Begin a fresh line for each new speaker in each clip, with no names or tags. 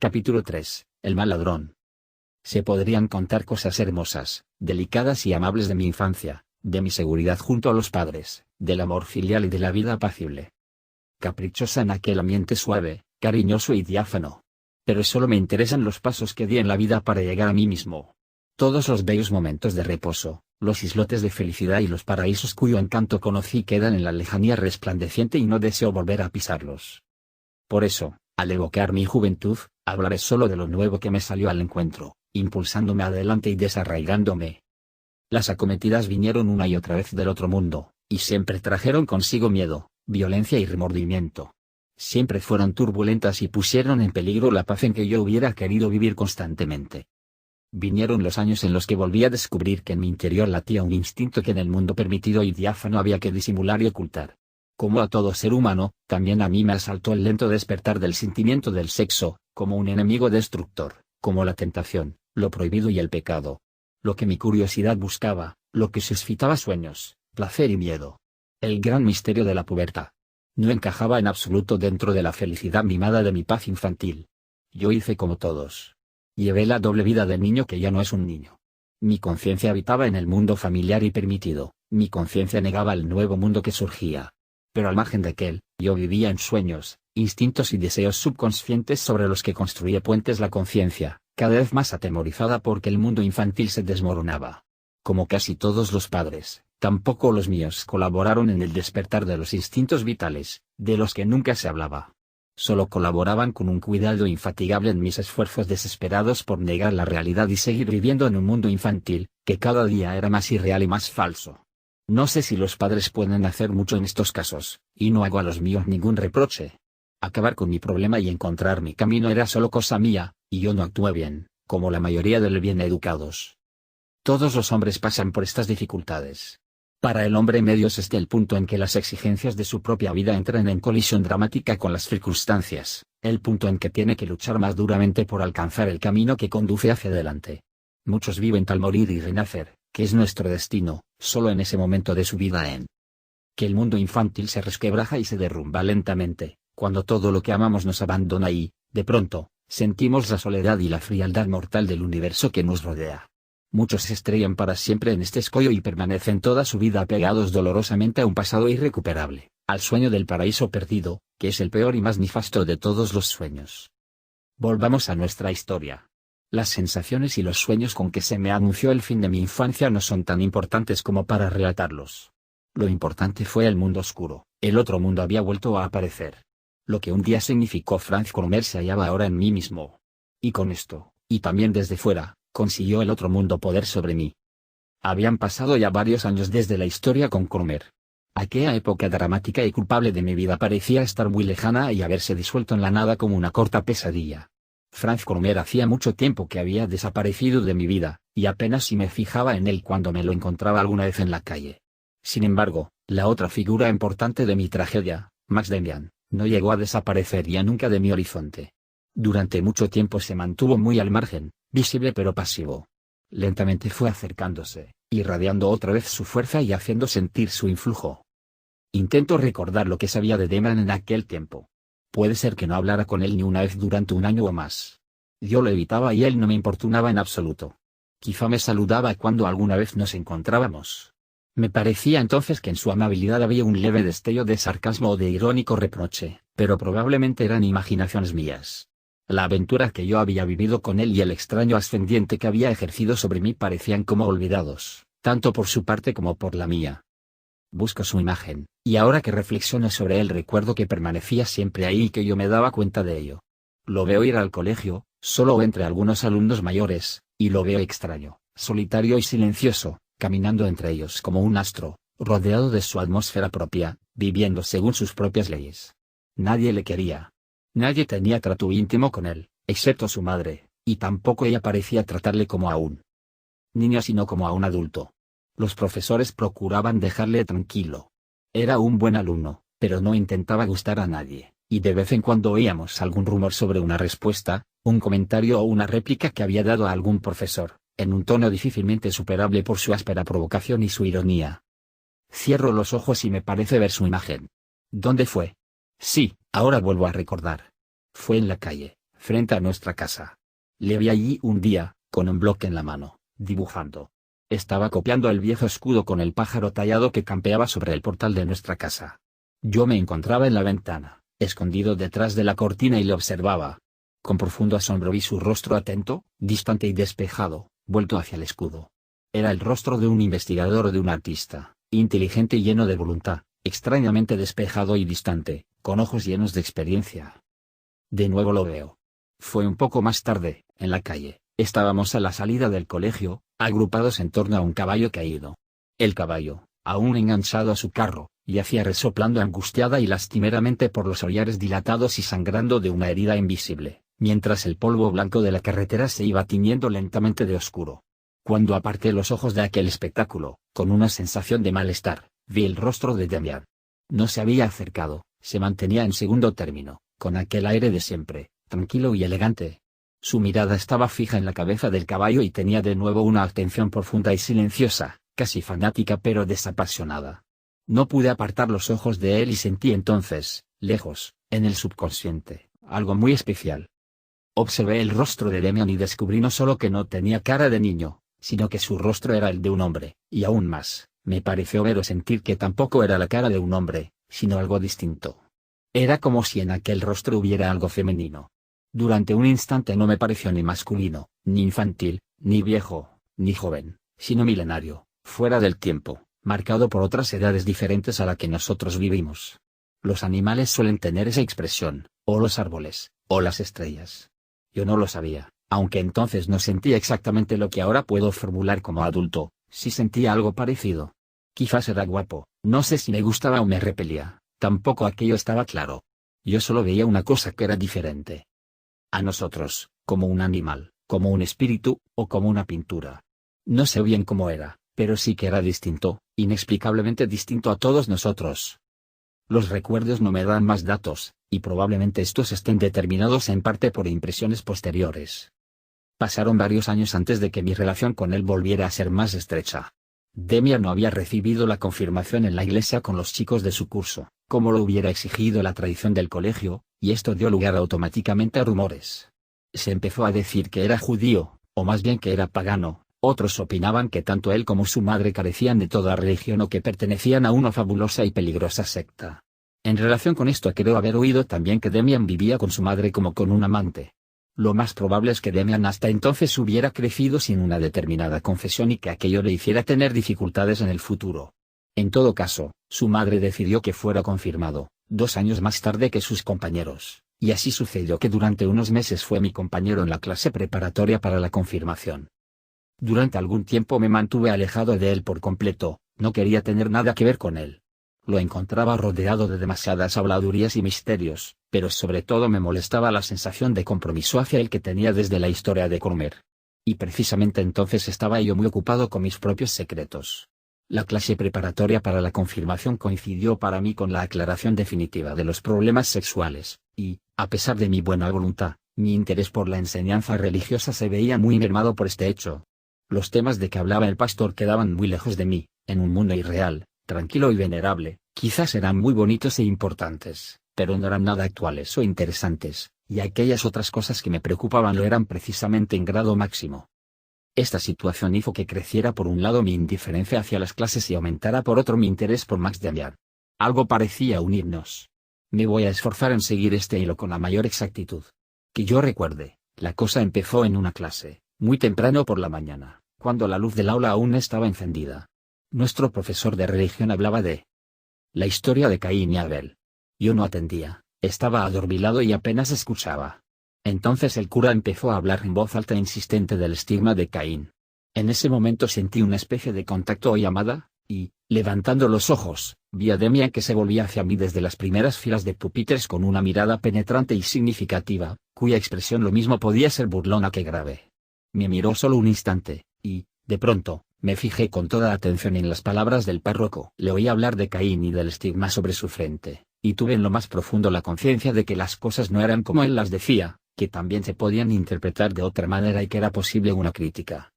Capítulo 3. El mal ladrón. Se podrían contar cosas hermosas, delicadas y amables de mi infancia, de mi seguridad junto a los padres, del amor filial y de la vida apacible. Caprichosa en aquel ambiente suave, cariñoso y diáfano. Pero solo me interesan los pasos que di en la vida para llegar a mí mismo. Todos los bellos momentos de reposo, los islotes de felicidad y los paraísos cuyo encanto conocí quedan en la lejanía resplandeciente y no deseo volver a pisarlos. Por eso, al evocar mi juventud, hablaré solo de lo nuevo que me salió al encuentro, impulsándome adelante y desarraigándome. Las acometidas vinieron una y otra vez del otro mundo, y siempre trajeron consigo miedo, violencia y remordimiento. Siempre fueron turbulentas y pusieron en peligro la paz en que yo hubiera querido vivir constantemente. Vinieron los años en los que volví a descubrir que en mi interior latía un instinto que en el mundo permitido y diáfano había que disimular y ocultar. Como a todo ser humano, también a mí me asaltó el lento despertar del sentimiento del sexo, como un enemigo destructor, como la tentación, lo prohibido y el pecado. Lo que mi curiosidad buscaba, lo que suscitaba sueños, placer y miedo. El gran misterio de la pubertad. No encajaba en absoluto dentro de la felicidad mimada de mi paz infantil. Yo hice como todos. Llevé la doble vida del niño que ya no es un niño. Mi conciencia habitaba en el mundo familiar y permitido, mi conciencia negaba el nuevo mundo que surgía. Pero al margen de aquel, yo vivía en sueños, instintos y deseos subconscientes sobre los que construía puentes la conciencia, cada vez más atemorizada porque el mundo infantil se desmoronaba. Como casi todos los padres, tampoco los míos colaboraron en el despertar de los instintos vitales, de los que nunca se hablaba. Solo colaboraban con un cuidado infatigable en mis esfuerzos desesperados por negar la realidad y seguir viviendo en un mundo infantil, que cada día era más irreal y más falso. No sé si los padres pueden hacer mucho en estos casos, y no hago a los míos ningún reproche. Acabar con mi problema y encontrar mi camino era solo cosa mía, y yo no actué bien, como la mayoría de los bien educados. Todos los hombres pasan por estas dificultades. Para el hombre medio es este el punto en que las exigencias de su propia vida entran en colisión dramática con las circunstancias, el punto en que tiene que luchar más duramente por alcanzar el camino que conduce hacia adelante. Muchos viven tal morir y renacer, que es nuestro destino, solo en ese momento de su vida en que el mundo infantil se resquebraja y se derrumba lentamente, cuando todo lo que amamos nos abandona y, de pronto, sentimos la soledad y la frialdad mortal del universo que nos rodea. Muchos se estrellan para siempre en este escollo y permanecen toda su vida apegados dolorosamente a un pasado irrecuperable, al sueño del paraíso perdido, que es el peor y más nefasto de todos los sueños. Volvamos a nuestra historia. Las sensaciones y los sueños con que se me anunció el fin de mi infancia no son tan importantes como para relatarlos. Lo importante fue el mundo oscuro, el otro mundo había vuelto a aparecer. Lo que un día significó Franz Cromer se hallaba ahora en mí mismo. Y con esto, y también desde fuera, consiguió el otro mundo poder sobre mí. Habían pasado ya varios años desde la historia con Cromer. Aquella época dramática y culpable de mi vida parecía estar muy lejana y haberse disuelto en la nada como una corta pesadilla. Franz Cromer hacía mucho tiempo que había desaparecido de mi vida, y apenas si me fijaba en él cuando me lo encontraba alguna vez en la calle. Sin embargo, la otra figura importante de mi tragedia, Max Damian, no llegó a desaparecer ya nunca de mi horizonte. Durante mucho tiempo se mantuvo muy al margen, visible pero pasivo. Lentamente fue acercándose, irradiando otra vez su fuerza y haciendo sentir su influjo. Intento recordar lo que sabía de Damian en aquel tiempo. Puede ser que no hablara con él ni una vez durante un año o más. Yo lo evitaba y él no me importunaba en absoluto. Quizá me saludaba cuando alguna vez nos encontrábamos. Me parecía entonces que en su amabilidad había un leve destello de sarcasmo o de irónico reproche, pero probablemente eran imaginaciones mías. La aventura que yo había vivido con él y el extraño ascendiente que había ejercido sobre mí parecían como olvidados, tanto por su parte como por la mía. Busco su imagen, y ahora que reflexiono sobre él recuerdo que permanecía siempre ahí y que yo me daba cuenta de ello. Lo veo ir al colegio, solo o entre algunos alumnos mayores, y lo veo extraño, solitario y silencioso, caminando entre ellos como un astro, rodeado de su atmósfera propia, viviendo según sus propias leyes. Nadie le quería. Nadie tenía trato íntimo con él, excepto su madre, y tampoco ella parecía tratarle como a un niño sino como a un adulto. Los profesores procuraban dejarle tranquilo. Era un buen alumno, pero no intentaba gustar a nadie, y de vez en cuando oíamos algún rumor sobre una respuesta, un comentario o una réplica que había dado a algún profesor, en un tono difícilmente superable por su áspera provocación y su ironía. Cierro los ojos y me parece ver su imagen. ¿Dónde fue? Sí, ahora vuelvo a recordar. Fue en la calle, frente a nuestra casa. Le vi allí un día, con un bloque en la mano, dibujando. Estaba copiando el viejo escudo con el pájaro tallado que campeaba sobre el portal de nuestra casa. Yo me encontraba en la ventana, escondido detrás de la cortina y le observaba. Con profundo asombro vi su rostro atento, distante y despejado, vuelto hacia el escudo. Era el rostro de un investigador o de un artista, inteligente y lleno de voluntad, extrañamente despejado y distante, con ojos llenos de experiencia. De nuevo lo veo. Fue un poco más tarde, en la calle, estábamos a la salida del colegio, agrupados en torno a un caballo caído. El caballo, aún enganchado a su carro, yacía resoplando angustiada y lastimeramente por los hollares dilatados y sangrando de una herida invisible, mientras el polvo blanco de la carretera se iba tiñendo lentamente de oscuro. Cuando aparté los ojos de aquel espectáculo, con una sensación de malestar, vi el rostro de Demian. No se había acercado, se mantenía en segundo término, con aquel aire de siempre, tranquilo y elegante. Su mirada estaba fija en la cabeza del caballo y tenía de nuevo una atención profunda y silenciosa, casi fanática pero desapasionada. No pude apartar los ojos de él y sentí entonces, lejos, en el subconsciente, algo muy especial. Observé el rostro de Demian y descubrí no solo que no tenía cara de niño, sino que su rostro era el de un hombre, y aún más, me pareció ver o sentir que tampoco era la cara de un hombre, sino algo distinto. Era como si en aquel rostro hubiera algo femenino. Durante un instante no me pareció ni masculino, ni infantil, ni viejo, ni joven, sino milenario, fuera del tiempo, marcado por otras edades diferentes a la que nosotros vivimos. Los animales suelen tener esa expresión, o los árboles, o las estrellas. Yo no lo sabía, aunque entonces no sentía exactamente lo que ahora puedo formular como adulto, sí sentía algo parecido. Quizás era guapo, no sé si me gustaba o me repelía, tampoco aquello estaba claro. Yo solo veía una cosa que era diferente a nosotros, como un animal, como un espíritu, o como una pintura. No sé bien cómo era, pero sí que era distinto, inexplicablemente distinto a todos nosotros. Los recuerdos no me dan más datos, y probablemente estos estén determinados en parte por impresiones posteriores. Pasaron varios años antes de que mi relación con él volviera a ser más estrecha. Demian no había recibido la confirmación en la iglesia con los chicos de su curso, como lo hubiera exigido la tradición del colegio, y esto dio lugar automáticamente a rumores. Se empezó a decir que era judío, o más bien que era pagano. Otros opinaban que tanto él como su madre carecían de toda religión o que pertenecían a una fabulosa y peligrosa secta. En relación con esto creo haber oído también que Demian vivía con su madre como con un amante. Lo más probable es que Demian hasta entonces hubiera crecido sin una determinada confesión y que aquello le hiciera tener dificultades en el futuro. En todo caso, su madre decidió que fuera confirmado, 2 años más tarde que sus compañeros, y así sucedió que durante unos meses fue mi compañero en la clase preparatoria para la confirmación. Durante algún tiempo me mantuve alejado de él por completo, no quería tener nada que ver con él. Lo encontraba rodeado de demasiadas habladurías y misterios, pero sobre todo me molestaba la sensación de compromiso hacia él que tenía desde la historia de Cromer. Y precisamente entonces estaba yo muy ocupado con mis propios secretos. La clase preparatoria para la confirmación coincidió para mí con la aclaración definitiva de los problemas sexuales, y, a pesar de mi buena voluntad, mi interés por la enseñanza religiosa se veía muy mermado por este hecho. Los temas de que hablaba el pastor quedaban muy lejos de mí, en un mundo irreal, tranquilo y venerable. Quizás eran muy bonitos e importantes, pero no eran nada actuales o interesantes, y aquellas otras cosas que me preocupaban lo eran precisamente en grado máximo. Esta situación hizo que creciera por un lado mi indiferencia hacia las clases y aumentara por otro mi interés por Max Demian. Algo parecía unirnos. Me voy a esforzar en seguir este hilo con la mayor exactitud. Que yo recuerde, la cosa empezó en una clase, muy temprano por la mañana, cuando la luz del aula aún estaba encendida. Nuestro profesor de religión hablaba de la historia de Caín y Abel. Yo no atendía, estaba adormilado y apenas escuchaba. Entonces el cura empezó a hablar en voz alta e insistente del estigma de Caín. En ese momento sentí una especie de contacto o llamada, y, levantando los ojos, vi a Demian que se volvía hacia mí desde las primeras filas de pupitres con una mirada penetrante y significativa, cuya expresión lo mismo podía ser burlona que grave. Me miró solo un instante, y, de pronto, me fijé con toda atención en las palabras del párroco. Le oí hablar de Caín y del estigma sobre su frente, y tuve en lo más profundo la conciencia de que las cosas no eran como él las decía, que también se podían interpretar de otra manera y que era posible una crítica.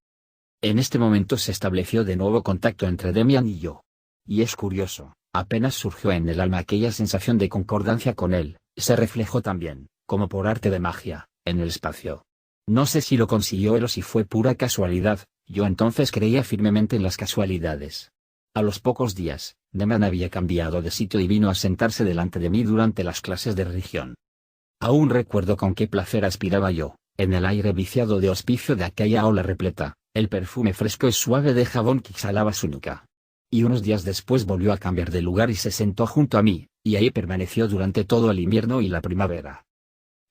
En este momento se estableció de nuevo contacto entre Demian y yo. Y es curioso, apenas surgió en el alma aquella sensación de concordancia con él, se reflejó también, como por arte de magia, en el espacio. No sé si lo consiguió él o si fue pura casualidad, yo entonces creía firmemente en las casualidades. A los pocos días, Demian había cambiado de sitio y vino a sentarse delante de mí durante las clases de religión. Aún recuerdo con qué placer aspiraba yo, en el aire viciado de hospicio de aquella aula repleta, el perfume fresco y suave de jabón que exhalaba su nuca. Y unos días después volvió a cambiar de lugar y se sentó junto a mí, y ahí permaneció durante todo el invierno y la primavera.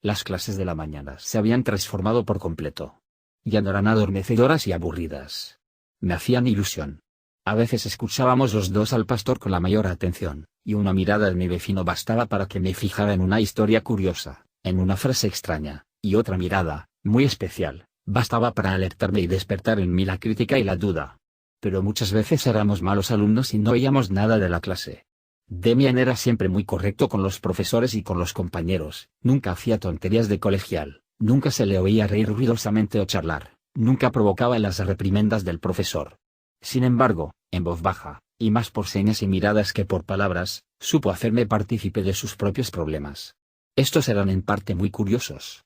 Las clases de la mañana se habían transformado por completo. Ya no eran adormecedoras y aburridas. Me hacían ilusión. A veces escuchábamos los dos al pastor con la mayor atención, y una mirada de mi vecino bastaba para que me fijara en una historia curiosa, en una frase extraña, y otra mirada, muy especial, bastaba para alertarme y despertar en mí la crítica y la duda. Pero muchas veces éramos malos alumnos y no oíamos nada de la clase. Demian era siempre muy correcto con los profesores y con los compañeros, nunca hacía tonterías de colegial, nunca se le oía reír ruidosamente o charlar, nunca provocaba las reprimendas del profesor. Sin embargo, en voz baja, y más por señas y miradas que por palabras, supo hacerme partícipe de sus propios problemas. Estos eran en parte muy curiosos.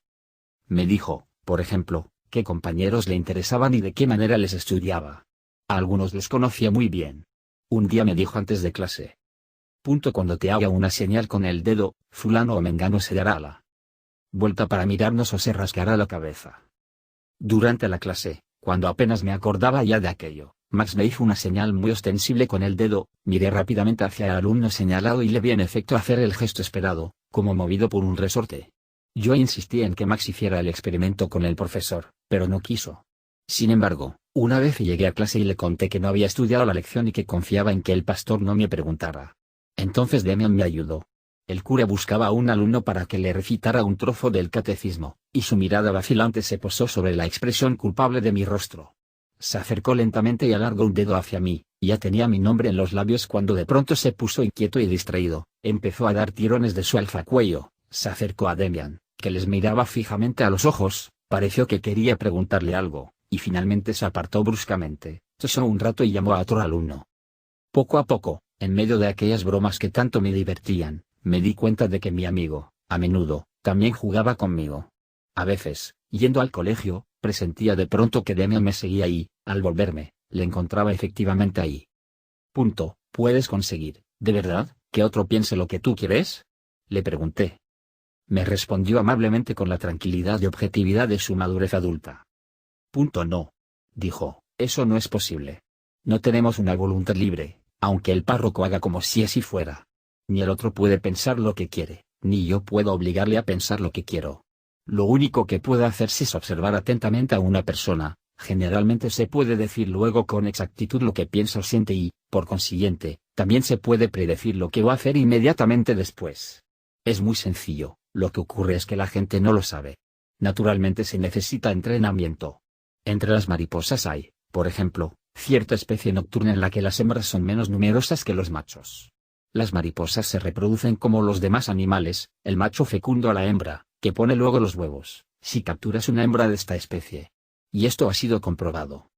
Me dijo, por ejemplo, qué compañeros le interesaban y de qué manera les estudiaba. A algunos les conocía muy bien. Un día me dijo antes de clase: cuando te haga una señal con el dedo, fulano o mengano se dará la vuelta para mirarnos o se rasgará la cabeza. Durante la clase, cuando apenas me acordaba ya de aquello, Max me hizo una señal muy ostensible con el dedo, miré rápidamente hacia el alumno señalado y le vi en efecto hacer el gesto esperado, como movido por un resorte. Yo insistí en que Max hiciera el experimento con el profesor, pero no quiso. Sin embargo, una vez llegué a clase y le conté que no había estudiado la lección y que confiaba en que el pastor no me preguntara. Entonces Demian me ayudó. El cura buscaba a un alumno para que le recitara un trozo del catecismo, y su mirada vacilante se posó sobre la expresión culpable de mi rostro. Se acercó lentamente y alargó un dedo hacia mí, y ya tenía mi nombre en los labios cuando de pronto se puso inquieto y distraído, empezó a dar tirones de su alzacuello, se acercó a Demian, que les miraba fijamente a los ojos, pareció que quería preguntarle algo, y finalmente se apartó bruscamente, tosó un rato y llamó a otro alumno. Poco a poco, en medio de aquellas bromas que tanto me divertían, me di cuenta de que mi amigo, a menudo, también jugaba conmigo. A veces, yendo al colegio, presentía de pronto que Demian me seguía y, al volverme, le encontraba efectivamente ahí. ¿Puedes conseguir, de verdad, que otro piense lo que tú quieres? Le pregunté. Me respondió amablemente con la tranquilidad y objetividad de su madurez adulta. No. Dijo, eso no es posible. No tenemos una voluntad libre, aunque el párroco haga como si así fuera. Ni el otro puede pensar lo que quiere, ni yo puedo obligarle a pensar lo que quiero. Lo único que puede hacerse es observar atentamente a una persona, generalmente se puede decir luego con exactitud lo que piensa o siente y, por consiguiente, también se puede predecir lo que va a hacer inmediatamente después. Es muy sencillo, lo que ocurre es que la gente no lo sabe. Naturalmente se necesita entrenamiento. Entre las mariposas hay, por ejemplo, cierta especie nocturna en la que las hembras son menos numerosas que los machos. Las mariposas se reproducen como los demás animales, el macho fecundo a la hembra, que pone luego los huevos, si capturas una hembra de esta especie. Y esto ha sido comprobado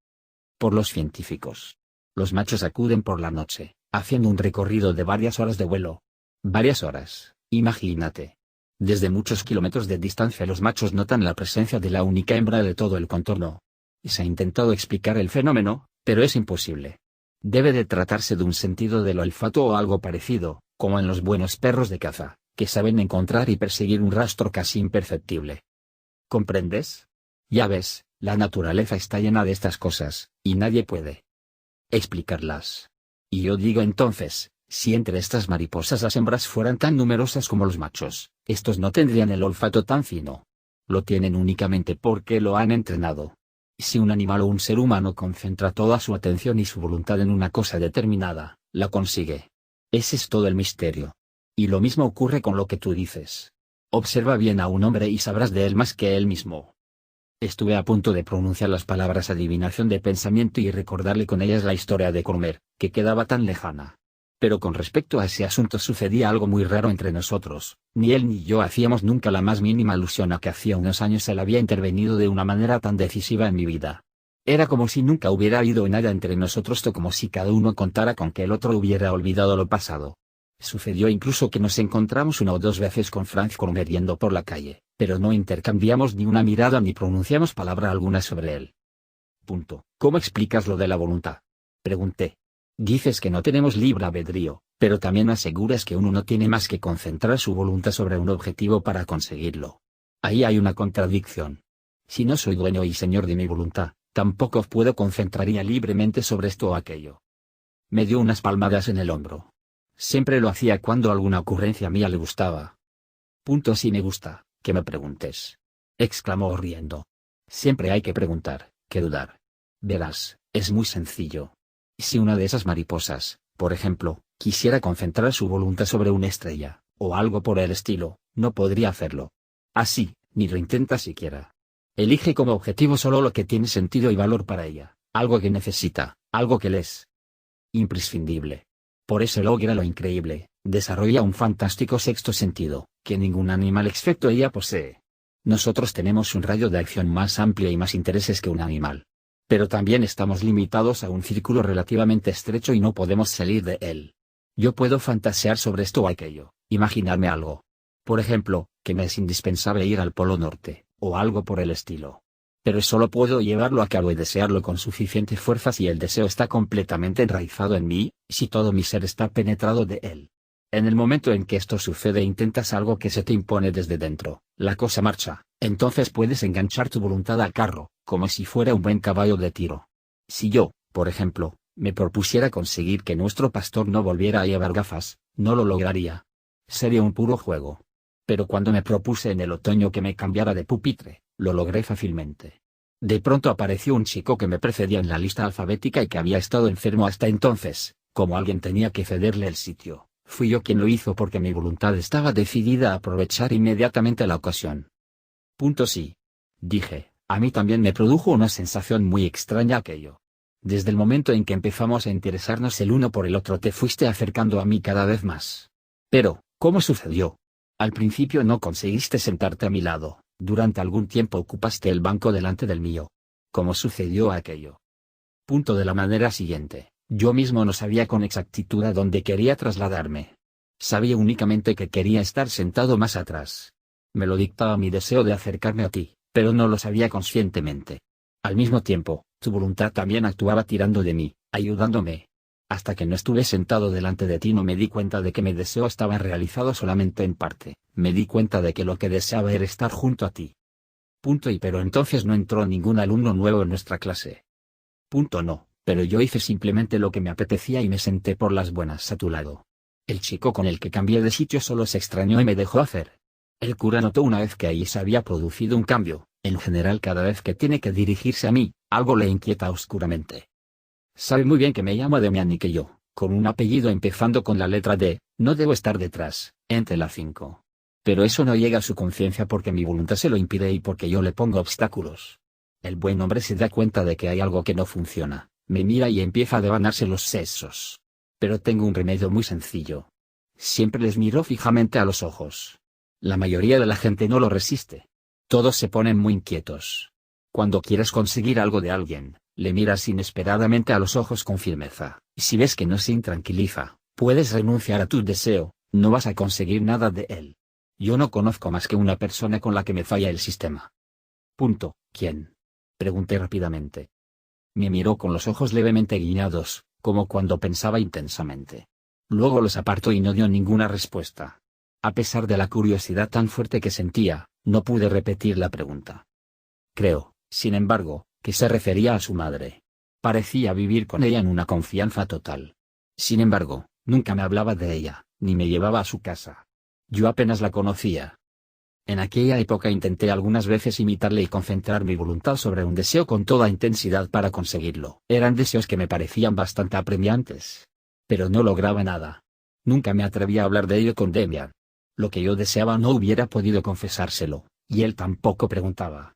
por los científicos. Los machos acuden por la noche, haciendo un recorrido de varias horas de vuelo. Varias horas, imagínate. Desde muchos kilómetros de distancia los machos notan la presencia de la única hembra de todo el contorno. Se ha intentado explicar el fenómeno, pero es imposible. Debe de tratarse de un sentido del olfato o algo parecido, como en los buenos perros de caza, que saben encontrar y perseguir un rastro casi imperceptible. ¿Comprendes? Ya ves, la naturaleza está llena de estas cosas, y nadie puede explicarlas. Y yo digo entonces, si entre estas mariposas las hembras fueran tan numerosas como los machos, estos no tendrían el olfato tan fino. Lo tienen únicamente porque lo han entrenado. Si un animal o un ser humano concentra toda su atención y su voluntad en una cosa determinada, la consigue. Ese es todo el misterio. Y lo mismo ocurre con lo que tú dices. Observa bien a un hombre y sabrás de él más que él mismo. Estuve a punto de pronunciar las palabras adivinación de pensamiento y recordarle con ellas la historia de Cormer, que quedaba tan lejana. Pero con respecto a ese asunto sucedía algo muy raro entre nosotros, ni él ni yo hacíamos nunca la más mínima alusión a que hacía unos años él había intervenido de una manera tan decisiva en mi vida. Era como si nunca hubiera habido nada entre nosotros o como si cada uno contara con que el otro hubiera olvidado lo pasado. Sucedió incluso que nos encontramos una o dos veces con Franz conviviendo por la calle, pero no intercambiamos ni una mirada ni pronunciamos palabra alguna sobre él. ¿Cómo explicas lo de la voluntad? Pregunté. Dices que no tenemos libre albedrío, pero también aseguras que uno no tiene más que concentrar su voluntad sobre un objetivo para conseguirlo. Ahí hay una contradicción. Si no soy dueño y señor de mi voluntad, tampoco puedo concentraría libremente sobre esto o aquello. Me dio unas palmadas en el hombro. Siempre lo hacía cuando alguna ocurrencia mía le gustaba. Si me gusta, que me preguntes. Exclamó riendo. Siempre hay que preguntar, que dudar. Verás, es muy sencillo. Si una de esas mariposas, por ejemplo, quisiera concentrar su voluntad sobre una estrella, o algo por el estilo, no podría hacerlo. Así, ni lo intenta siquiera. Elige como objetivo solo lo que tiene sentido y valor para ella, algo que necesita, algo que le es imprescindible. Por eso logra lo increíble, desarrolla un fantástico sexto sentido, que ningún animal excepto ella posee. Nosotros tenemos un radio de acción más amplio y más intereses que un animal. Pero también estamos limitados a un círculo relativamente estrecho y no podemos salir de él. Yo puedo fantasear sobre esto o aquello, imaginarme algo. Por ejemplo, que me es indispensable ir al Polo Norte, o algo por el estilo. Pero solo puedo llevarlo a cabo y desearlo con suficiente fuerza si el deseo está completamente enraizado en mí, si todo mi ser está penetrado de él. En el momento en que esto sucede e intentas algo que se te impone desde dentro, la cosa marcha, entonces puedes enganchar tu voluntad al carro, como si fuera un buen caballo de tiro. Si yo, por ejemplo, me propusiera conseguir que nuestro pastor no volviera a llevar gafas, no lo lograría. Sería un puro juego. Pero cuando me propuse en el otoño que me cambiara de pupitre, lo logré fácilmente. De pronto apareció un chico que me precedía en la lista alfabética y que había estado enfermo hasta entonces, como alguien tenía que cederle el sitio. Fui yo quien lo hizo porque mi voluntad estaba decidida a aprovechar inmediatamente la ocasión. Sí. Dije, a mí también me produjo una sensación muy extraña aquello. Desde el momento en que empezamos a interesarnos el uno por el otro te fuiste acercando a mí cada vez más. Pero, ¿cómo sucedió? Al principio no conseguiste sentarte a mi lado, durante algún tiempo ocupaste el banco delante del mío. ¿Cómo sucedió aquello? De la manera siguiente. Yo mismo no sabía con exactitud a dónde quería trasladarme. Sabía únicamente que quería estar sentado más atrás. Me lo dictaba mi deseo de acercarme a ti, pero no lo sabía conscientemente. Al mismo tiempo, tu voluntad también actuaba tirando de mí, ayudándome. Hasta que no estuve sentado delante de ti no me di cuenta de que mi deseo estaba realizado solamente en parte, me di cuenta de que lo que deseaba era estar junto a ti. Pero entonces no entró ningún alumno nuevo en nuestra clase. No. Pero yo hice simplemente lo que me apetecía y me senté por las buenas a tu lado. El chico con el que cambié de sitio solo se extrañó y me dejó hacer. El cura notó una vez que ahí se había producido un cambio, en general cada vez que tiene que dirigirse a mí, algo le inquieta oscuramente. Sabe muy bien que me llamo Demian y que yo, con un apellido empezando con la letra D, no debo estar detrás, entre la 5. Pero eso no llega a su conciencia porque mi voluntad se lo impide y porque yo le pongo obstáculos. El buen hombre se da cuenta de que hay algo que no funciona. Me mira y empieza a devanarse los sesos. Pero tengo un remedio muy sencillo. Siempre les miro fijamente a los ojos. La mayoría de la gente no lo resiste. Todos se ponen muy inquietos. Cuando quieres conseguir algo de alguien, le miras inesperadamente a los ojos con firmeza, y si ves que no se intranquiliza, puedes renunciar a tu deseo, no vas a conseguir nada de él. Yo no conozco más que una persona con la que me falla el sistema. ¿Quién? Pregunté rápidamente. Me miró con los ojos levemente guiñados, como cuando pensaba intensamente. Luego los apartó y no dio ninguna respuesta. A pesar de la curiosidad tan fuerte que sentía, no pude repetir la pregunta. Creo, sin embargo, que se refería a su madre. Parecía vivir con ella en una confianza total. Sin embargo, nunca me hablaba de ella, ni me llevaba a su casa. Yo apenas la conocía. En aquella época intenté algunas veces imitarle y concentrar mi voluntad sobre un deseo con toda intensidad para conseguirlo. Eran deseos que me parecían bastante apremiantes. Pero no lograba nada. Nunca me atreví a hablar de ello con Demian. Lo que yo deseaba no hubiera podido confesárselo, y él tampoco preguntaba.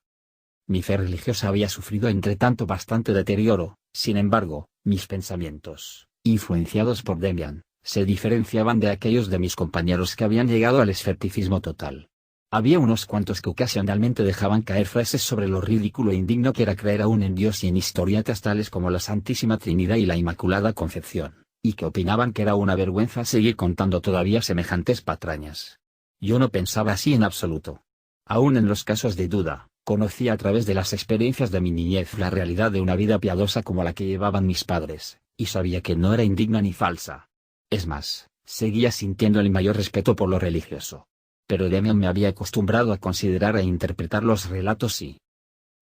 Mi fe religiosa había sufrido entre tanto bastante deterioro, sin embargo, mis pensamientos, influenciados por Demian, se diferenciaban de aquellos de mis compañeros que habían llegado al escepticismo total. Había unos cuantos que ocasionalmente dejaban caer frases sobre lo ridículo e indigno que era creer aún en Dios y en historietas tales como la Santísima Trinidad y la Inmaculada Concepción, y que opinaban que era una vergüenza seguir contando todavía semejantes patrañas. Yo no pensaba así en absoluto. Aún en los casos de duda, conocía a través de las experiencias de mi niñez la realidad de una vida piadosa como la que llevaban mis padres, y sabía que no era indigna ni falsa. Es más, seguía sintiendo el mayor respeto por lo religioso. Pero Demian me había acostumbrado a considerar e interpretar los relatos y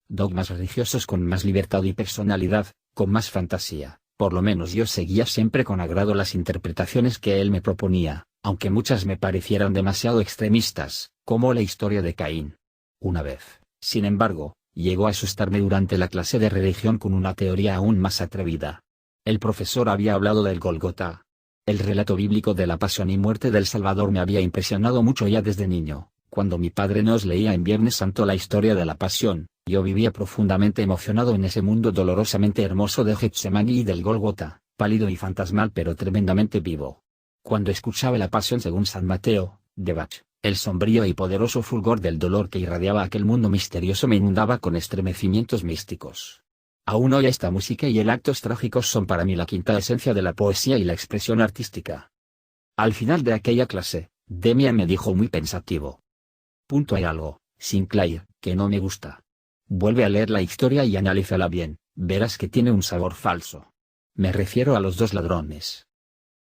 dogmas religiosos con más libertad y personalidad, con más fantasía. Por lo menos yo seguía siempre con agrado las interpretaciones que él me proponía, aunque muchas me parecieran demasiado extremistas, como la historia de Caín. Una vez, sin embargo, llegó a asustarme durante la clase de religión con una teoría aún más atrevida. El profesor había hablado del Gólgota. El relato bíblico de la pasión y muerte del Salvador me había impresionado mucho ya desde niño. Cuando mi padre nos leía en Viernes Santo la historia de la pasión, yo vivía profundamente emocionado en ese mundo dolorosamente hermoso de Getsemaní y del Gólgota, pálido y fantasmal pero tremendamente vivo. Cuando escuchaba la pasión según San Mateo, de Bach, el sombrío y poderoso fulgor del dolor que irradiaba aquel mundo misterioso me inundaba con estremecimientos místicos. Aún hoy esta música y el actos trágicos son para mí la quinta esencia de la poesía y la expresión artística. Al final de aquella clase, Demian me dijo muy pensativo: Hay algo, Sinclair, que no me gusta. Vuelve a leer la historia y analízala bien, verás que tiene un sabor falso. Me refiero a los dos ladrones.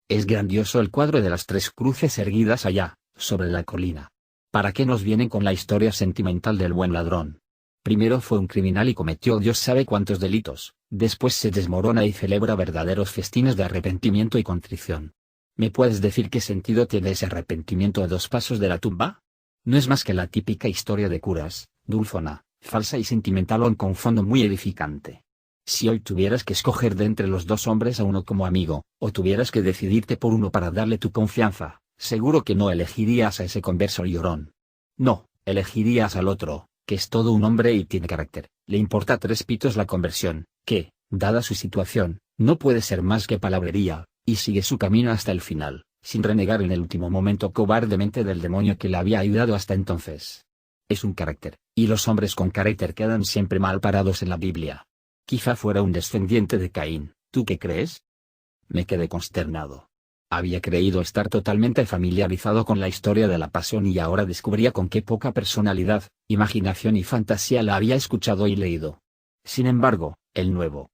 Es grandioso el cuadro de las tres cruces erguidas allá, sobre la colina. ¿Para qué nos vienen con la historia sentimental del buen ladrón? Primero fue un criminal y cometió Dios sabe cuántos delitos, después se desmorona y celebra verdaderos festines de arrepentimiento y contrición. ¿Me puedes decir qué sentido tiene ese arrepentimiento a 2 pasos de la tumba? No es más que la típica historia de curas, dulzona, falsa y sentimental aun con fondo muy edificante. Si hoy tuvieras que escoger de entre los 2 hombres a uno como amigo, o tuvieras que decidirte por uno para darle tu confianza, seguro que no elegirías a ese converso llorón. No, elegirías al otro, que es todo un hombre y tiene carácter. Le importa 3 pitos la conversión, que, dada su situación, no puede ser más que palabrería, y sigue su camino hasta el final, sin renegar en el último momento cobardemente del demonio que le había ayudado hasta entonces. Es un carácter, y los hombres con carácter quedan siempre mal parados en la Biblia. Quizá fuera un descendiente de Caín, ¿tú qué crees? Me quedé consternado. Había creído estar totalmente familiarizado con la historia de la pasión y ahora descubría con qué poca personalidad, imaginación y fantasía la había escuchado y leído. Sin embargo, el nuevo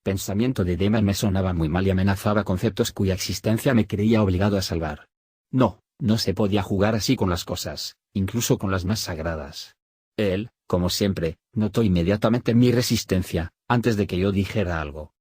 pensamiento de Demian me sonaba muy mal y amenazaba conceptos cuya existencia me creía obligado a salvar. No, no se podía jugar así con las cosas, incluso con las más sagradas. Él, como siempre, notó inmediatamente mi resistencia, antes de que yo dijera algo.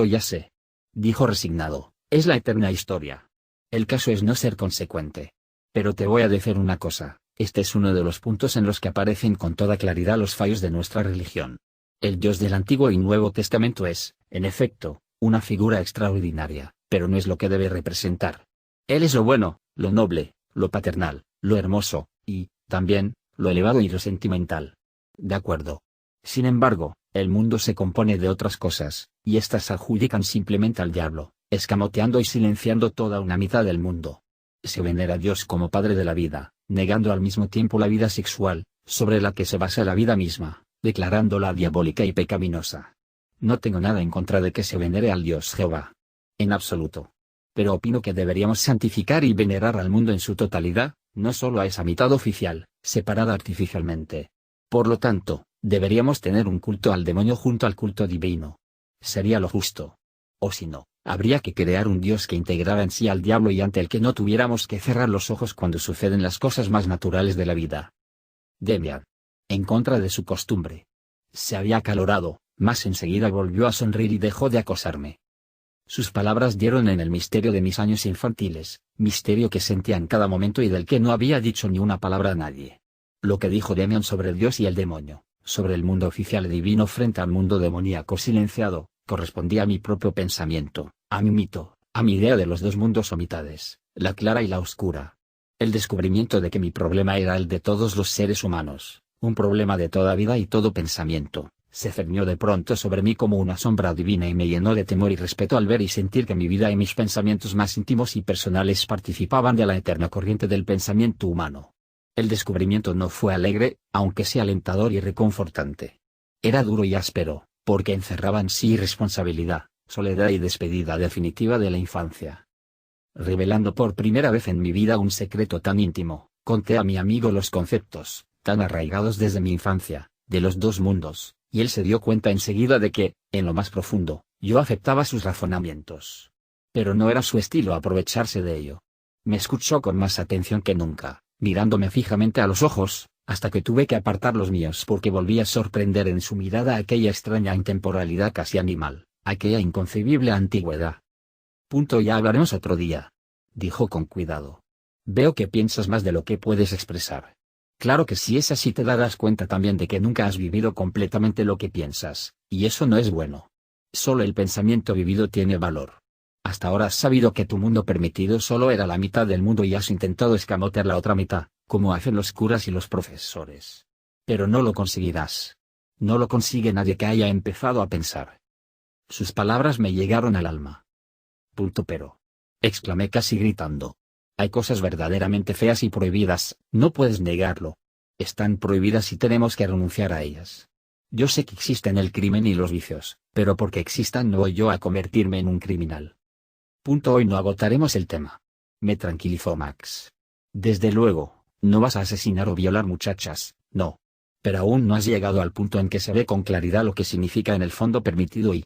Ya sé. Dijo resignado. Es la eterna historia. El caso es no ser consecuente. Pero te voy a decir una cosa, este es uno de los puntos en los que aparecen con toda claridad los fallos de nuestra religión. El Dios del Antiguo y Nuevo Testamento es, en efecto, una figura extraordinaria, pero no es lo que debe representar. Él es lo bueno, lo noble, lo paternal, lo hermoso, y, también, lo elevado y lo sentimental. De acuerdo. Sin embargo, el mundo se compone de otras cosas, y éstas se adjudican simplemente al diablo, escamoteando y silenciando toda una mitad del mundo. Se venera a Dios como Padre de la vida, negando al mismo tiempo la vida sexual, sobre la que se basa la vida misma, declarándola diabólica y pecaminosa. No tengo nada en contra de que se venere al Dios Jehová. En absoluto. Pero opino que deberíamos santificar y venerar al mundo en su totalidad, no solo a esa mitad oficial, separada artificialmente. Por lo tanto, deberíamos tener un culto al demonio junto al culto divino. Sería lo justo. O si no, habría que crear un Dios que integrara en sí al diablo y ante el que no tuviéramos que cerrar los ojos cuando suceden las cosas más naturales de la vida. Demian, en contra de su costumbre, se había acalorado, mas enseguida volvió a sonreír y dejó de acosarme. Sus palabras dieron en el misterio de mis años infantiles, misterio que sentía en cada momento y del que no había dicho ni una palabra a nadie. Lo que dijo Demian sobre Dios y el demonio, sobre el mundo oficial y divino frente al mundo demoníaco silenciado, correspondía a mi propio pensamiento, a mi mito, a mi idea de los 2 mundos o mitades, la clara y la oscura. El descubrimiento de que mi problema era el de todos los seres humanos, un problema de toda vida y todo pensamiento, se cernió de pronto sobre mí como una sombra divina y me llenó de temor y respeto al ver y sentir que mi vida y mis pensamientos más íntimos y personales participaban de la eterna corriente del pensamiento humano. El descubrimiento no fue alegre, aunque sí alentador y reconfortante. Era duro y áspero, porque encerraba en sí irresponsabilidad, soledad y despedida definitiva de la infancia. Revelando por primera vez en mi vida un secreto tan íntimo, conté a mi amigo los conceptos, tan arraigados desde mi infancia, de los dos mundos, y él se dio cuenta enseguida de que, en lo más profundo, yo aceptaba sus razonamientos. Pero no era su estilo aprovecharse de ello. Me escuchó con más atención que nunca, mirándome fijamente a los ojos, hasta que tuve que apartar los míos porque volví a sorprender en su mirada aquella extraña intemporalidad casi animal, aquella inconcebible antigüedad. Ya hablaremos otro día, dijo con cuidado. Veo que piensas más de lo que puedes expresar. Claro que si es así te darás cuenta también de que nunca has vivido completamente lo que piensas, y eso no es bueno. Solo el pensamiento vivido tiene valor. Hasta ahora has sabido que tu mundo permitido solo era la mitad del mundo y has intentado escamotear la otra mitad, como hacen los curas y los profesores. Pero no lo conseguirás. No lo consigue nadie que haya empezado a pensar. Sus palabras me llegaron al alma. Pero, exclamé casi gritando. Hay cosas verdaderamente feas y prohibidas, no puedes negarlo. Están prohibidas y tenemos que renunciar a ellas. Yo sé que existen el crimen y los vicios, pero porque existan no voy yo a convertirme en un criminal. Hoy no agotaremos el tema. Me tranquilizó Max. Desde luego, no vas a asesinar o violar muchachas, no. Pero aún no has llegado al punto en que se ve con claridad lo que significa en el fondo permitido y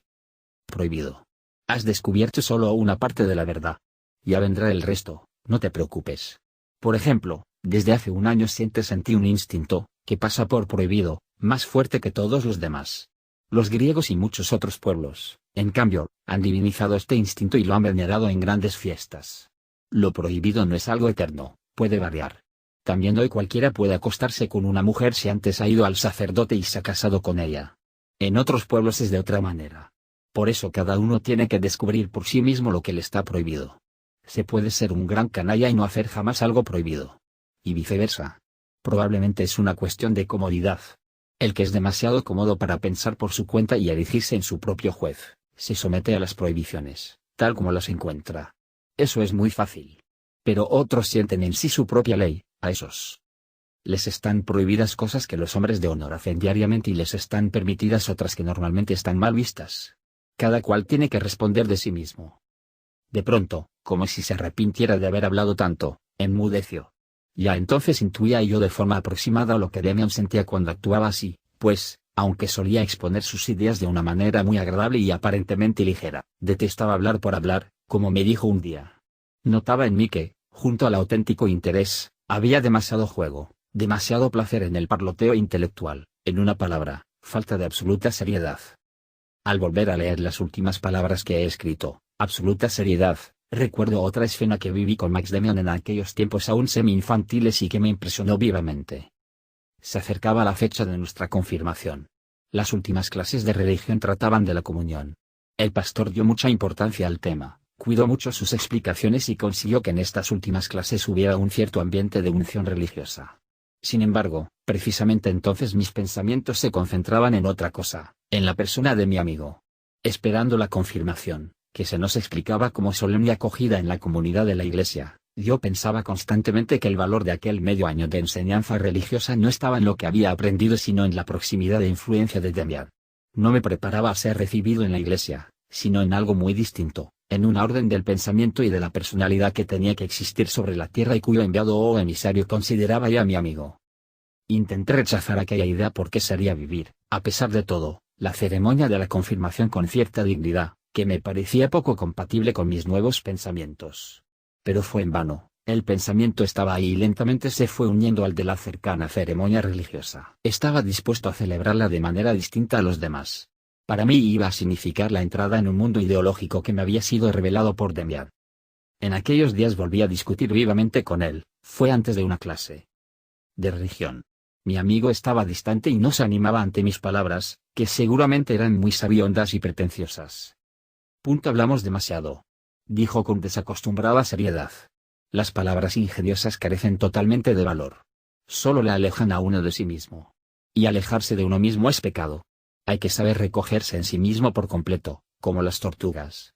prohibido. Has descubierto solo una parte de la verdad. Ya vendrá el resto, no te preocupes. Por ejemplo, desde hace un año sientes en ti un instinto, que pasa por prohibido, más fuerte que todos los demás. Los griegos y muchos otros pueblos, en cambio, han divinizado este instinto y lo han venerado en grandes fiestas. Lo prohibido no es algo eterno, puede variar. También hoy cualquiera puede acostarse con una mujer si antes ha ido al sacerdote y se ha casado con ella. En otros pueblos es de otra manera. Por eso cada uno tiene que descubrir por sí mismo lo que le está prohibido. Se puede ser un gran canalla y no hacer jamás algo prohibido. Y viceversa. Probablemente es una cuestión de comodidad. El que es demasiado cómodo para pensar por su cuenta y erigirse en su propio juez, se somete a las prohibiciones, tal como las encuentra. Eso es muy fácil. Pero otros sienten en sí su propia ley, a esos les están prohibidas cosas que los hombres de honor hacen diariamente y les están permitidas otras que normalmente están mal vistas. Cada cual tiene que responder de sí mismo. De pronto, como si se arrepintiera de haber hablado tanto, enmudeció. Ya entonces intuía yo de forma aproximada lo que Demian sentía cuando actuaba así, pues, aunque solía exponer sus ideas de una manera muy agradable y aparentemente ligera, detestaba hablar por hablar, como me dijo un día. Notaba en mí que, junto al auténtico interés, había demasiado juego, demasiado placer en el parloteo intelectual, en una palabra, falta de absoluta seriedad. Al volver a leer las últimas palabras que he escrito, absoluta seriedad, recuerdo otra escena que viví con Max Demian en aquellos tiempos aún semi-infantiles y que me impresionó vivamente. Se acercaba la fecha de nuestra confirmación. Las últimas clases de religión trataban de la comunión. El pastor dio mucha importancia al tema, cuidó mucho sus explicaciones y consiguió que en estas últimas clases hubiera un cierto ambiente de unción religiosa. Sin embargo, precisamente entonces mis pensamientos se concentraban en otra cosa, en la persona de mi amigo. Esperando la confirmación, que se nos explicaba como solemne acogida en la comunidad de la iglesia, yo pensaba constantemente que el valor de aquel medio año de enseñanza religiosa no estaba en lo que había aprendido sino en la proximidad e influencia de Demian. No me preparaba a ser recibido en la iglesia, sino en algo muy distinto, en una orden del pensamiento y de la personalidad que tenía que existir sobre la tierra y cuyo enviado o emisario consideraba ya mi amigo. Intenté rechazar aquella idea porque sería vivir, a pesar de todo, la ceremonia de la confirmación con cierta dignidad, que me parecía poco compatible con mis nuevos pensamientos. Pero fue en vano, el pensamiento estaba ahí y lentamente se fue uniendo al de la cercana ceremonia religiosa. Estaba dispuesto a celebrarla de manera distinta a los demás. Para mí iba a significar la entrada en un mundo ideológico que me había sido revelado por Demian. En aquellos días volví a discutir vivamente con él, fue antes de una clase de religión. Mi amigo estaba distante y no se animaba ante mis palabras, que seguramente eran muy sabiondas y pretenciosas. Hablamos demasiado, dijo con desacostumbrada seriedad. Las palabras ingeniosas carecen totalmente de valor. Solo le alejan a uno de sí mismo. Y alejarse de uno mismo es pecado. Hay que saber recogerse en sí mismo por completo, como las tortugas.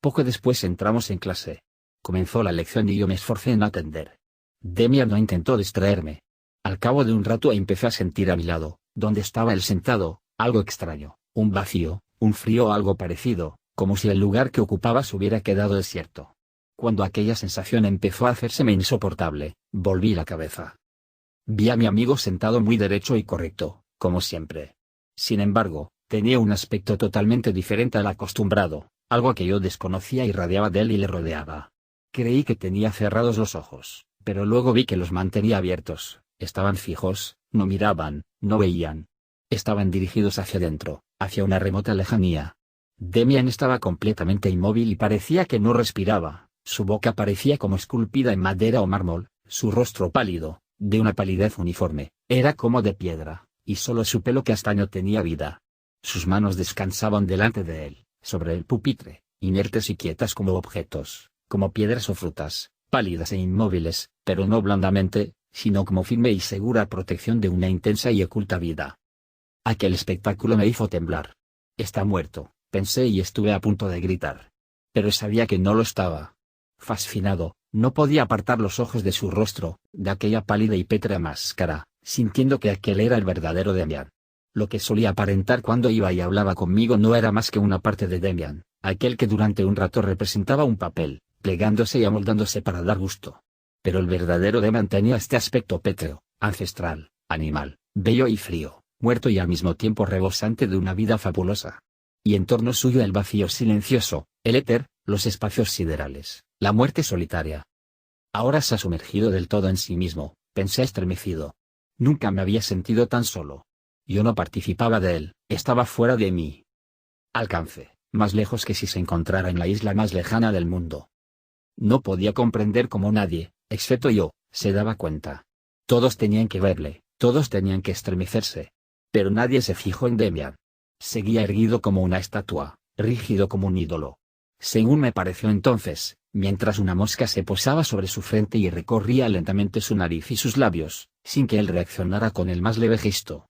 Poco después entramos en clase. Comenzó la lección y yo me esforcé en atender. Demian no intentó distraerme. Al cabo de un rato empecé a sentir a mi lado, donde estaba él sentado, algo extraño, un vacío, un frío o algo parecido, como si el lugar que ocupaba se hubiera quedado desierto. Cuando aquella sensación empezó a hacérseme insoportable, volví la cabeza. Vi a mi amigo sentado muy derecho y correcto, como siempre. Sin embargo, tenía un aspecto totalmente diferente al acostumbrado, algo que yo desconocía irradiaba de él y le rodeaba. Creí que tenía cerrados los ojos, pero luego vi que los mantenía abiertos, estaban fijos, no miraban, no veían. Estaban dirigidos hacia adentro, hacia una remota lejanía. Demian estaba completamente inmóvil y parecía que no respiraba, su boca parecía como esculpida en madera o mármol, su rostro pálido, de una palidez uniforme, era como de piedra, y solo su pelo castaño tenía vida. Sus manos descansaban delante de él, sobre el pupitre, inertes y quietas como objetos, como piedras o frutas, pálidas e inmóviles, pero no blandamente, sino como firme y segura protección de una intensa y oculta vida. Aquel espectáculo me hizo temblar. Está muerto, pensé y estuve a punto de gritar. Pero sabía que no lo estaba. Fascinado, no podía apartar los ojos de su rostro, de aquella pálida y pétrea máscara, sintiendo que aquel era el verdadero Demian. Lo que solía aparentar cuando iba y hablaba conmigo no era más que una parte de Demian, aquel que durante un rato representaba un papel, plegándose y amoldándose para dar gusto. Pero el verdadero Demian tenía este aspecto pétreo, ancestral, animal, bello y frío, muerto y al mismo tiempo rebosante de una vida fabulosa. Y en torno suyo el vacío silencioso, el éter, los espacios siderales, la muerte solitaria. Ahora se ha sumergido del todo en sí mismo, pensé estremecido. Nunca me había sentido tan solo. Yo no participaba de él, estaba fuera de mí. Alcance, más lejos que si se encontrara en la isla más lejana del mundo. No podía comprender cómo nadie, excepto yo, se daba cuenta. Todos tenían que verle, todos tenían que estremecerse. Pero nadie se fijó en Demian. Seguía erguido como una estatua, rígido como un ídolo. Según me pareció entonces, mientras una mosca se posaba sobre su frente y recorría lentamente su nariz y sus labios, sin que él reaccionara con el más leve gesto.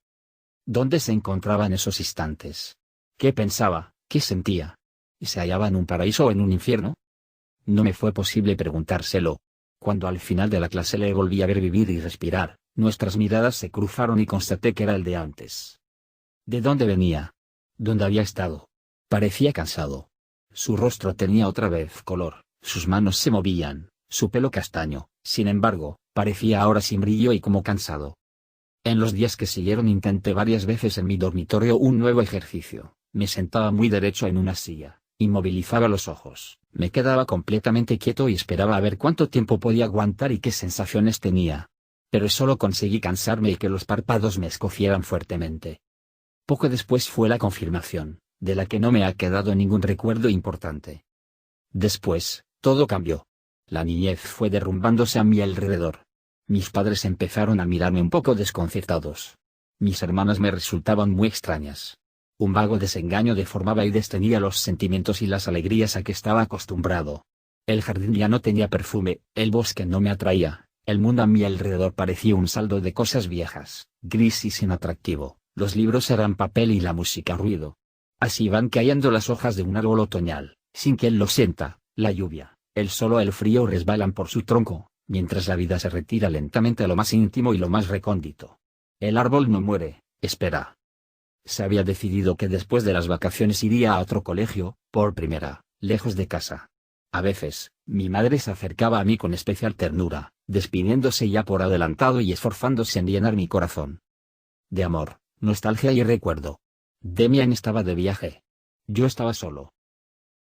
¿Dónde se encontraba en esos instantes? ¿Qué pensaba, qué sentía? ¿Se hallaba en un paraíso o en un infierno? No me fue posible preguntárselo. Cuando al final de la clase le volví a ver vivir y respirar, nuestras miradas se cruzaron y constaté que era el de antes. ¿De dónde venía? ¿Dónde había estado? Parecía cansado. Su rostro tenía otra vez color, sus manos se movían, su pelo castaño, sin embargo, parecía ahora sin brillo y como cansado. En los días que siguieron intenté varias veces en mi dormitorio un nuevo ejercicio. Me sentaba muy derecho en una silla, inmovilizaba los ojos, me quedaba completamente quieto y esperaba a ver cuánto tiempo podía aguantar y qué sensaciones tenía. Pero solo conseguí cansarme y que los párpados me escocieran fuertemente. Poco después fue la confirmación, de la que no me ha quedado ningún recuerdo importante. Después, todo cambió. La niñez fue derrumbándose a mi alrededor. Mis padres empezaron a mirarme un poco desconcertados. Mis hermanas me resultaban muy extrañas. Un vago desengaño deformaba y destenía los sentimientos y las alegrías a que estaba acostumbrado. El jardín ya no tenía perfume, el bosque no me atraía, el mundo a mi alrededor parecía un saldo de cosas viejas, gris y sin atractivo, los libros eran papel y la música ruido. Así van cayendo las hojas de un árbol otoñal, sin que él lo sienta, la lluvia, el sol o el frío resbalan por su tronco, mientras la vida se retira lentamente a lo más íntimo y lo más recóndito. El árbol no muere, espera. Se había decidido que después de las vacaciones iría a otro colegio, por primera, lejos de casa. A veces, mi madre se acercaba a mí con especial ternura, despidiéndose ya por adelantado y esforzándose en llenar mi corazón de amor, nostalgia y recuerdo. Demian estaba de viaje. Yo estaba solo.